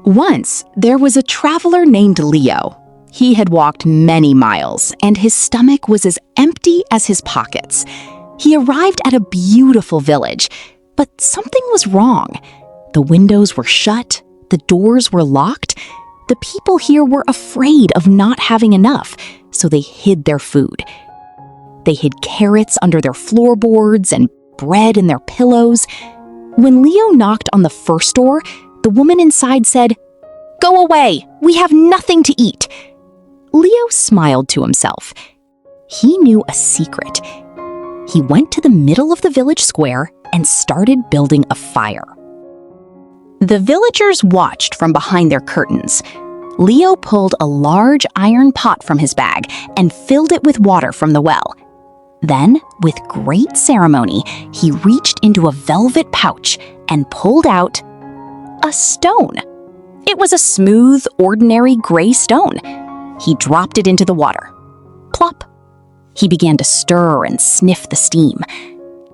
Once, there was a traveler named Leo. He had walked many miles, and his stomach was as empty as his pockets. He arrived at a beautiful village, but something was wrong. The windows were shut, the doors were locked. The people here were afraid of not having enough, so they hid their food. They hid carrots under their floorboards and bread in their pillows. When Leo knocked on the first door, the woman inside said, "Go away, we have nothing to eat." Leo smiled to himself. He knew a secret. He went to the middle of the village square and started building a fire. The villagers watched from behind their curtains. Leo pulled a large iron pot from his bag and filled it with water from the well. Then, with great ceremony, he reached into a velvet pouch and pulled out a stone. It was a smooth, ordinary gray stone. He dropped it into the water. Plop! He began to stir and sniff the steam.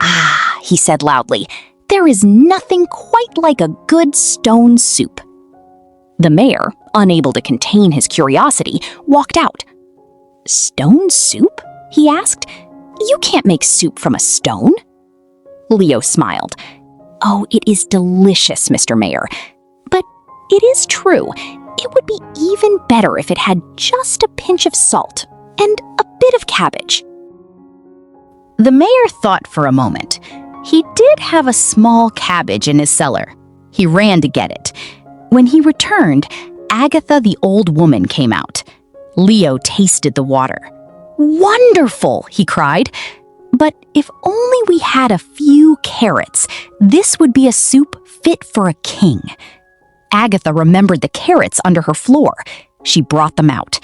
"Ah," he said loudly, "there is nothing quite like a good stone soup." The mayor, unable to contain his curiosity, walked out. "Stone soup?" he asked. "You can't make soup from a stone." Leo smiled. "Oh, it is delicious, Mr. Mayor. But it is true. It would be even better if it had just a pinch of salt and a bit of cabbage." The mayor thought for a moment. He did have a small cabbage in his cellar. He ran to get it. When he returned, Agatha the old woman came out. Leo tasted the water. "Wonderful!" he cried. "But if only we had a few carrots, this would be a soup fit for a king." Agatha remembered the carrots under her floor. She brought them out.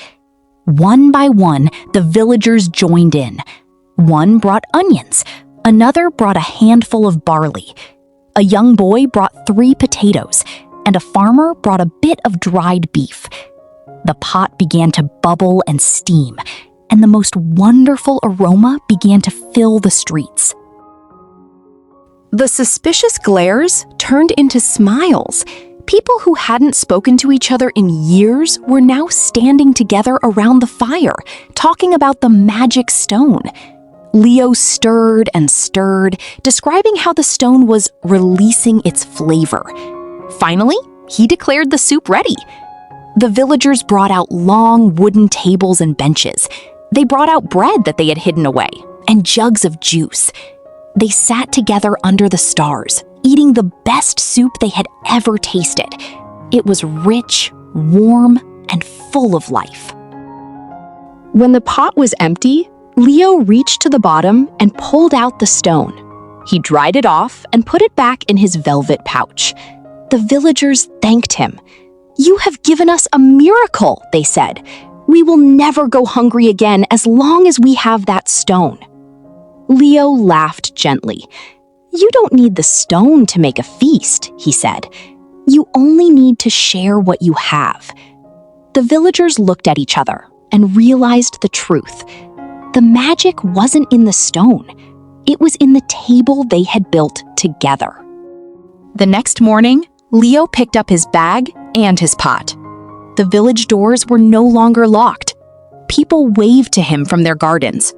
One by one, the villagers joined in. One brought onions. Another brought a handful of barley. A young boy brought 3 potatoes, and a farmer brought a bit of dried beef. The pot began to bubble and steam, and the most wonderful aroma began to fill the streets. The suspicious glares turned into smiles. People who hadn't spoken to each other in years were now standing together around the fire, talking about the magic stone. Leo stirred and stirred, describing how the stone was releasing its flavor. Finally, he declared the soup ready. The villagers brought out long wooden tables and benches. They brought out bread that they had hidden away, and jugs of juice. They sat together under the stars, eating the best soup they had ever tasted. It was rich, warm, and full of life. When the pot was empty, Leo reached to the bottom and pulled out the stone. He dried it off and put it back in his velvet pouch. The villagers thanked him. "You have given us a miracle," they said. "We will never go hungry again as long as we have that stone." Leo laughed gently. "You don't need the stone to make a feast," he said. "You only need to share what you have." The villagers looked at each other and realized the truth. The magic wasn't in the stone. It was in the table they had built together. The next morning, Leo picked up his bag and his pot. The village doors were no longer locked. People waved to him from their gardens.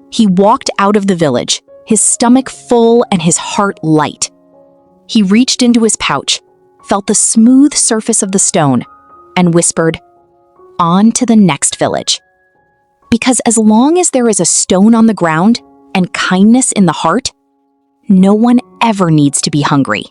He walked out of the village, his stomach full and his heart light. He reached into his pouch, felt the smooth surface of the stone, and whispered, "On to the next village." Because as long as there is a stone on the ground and kindness in the heart, no one ever needs to be hungry.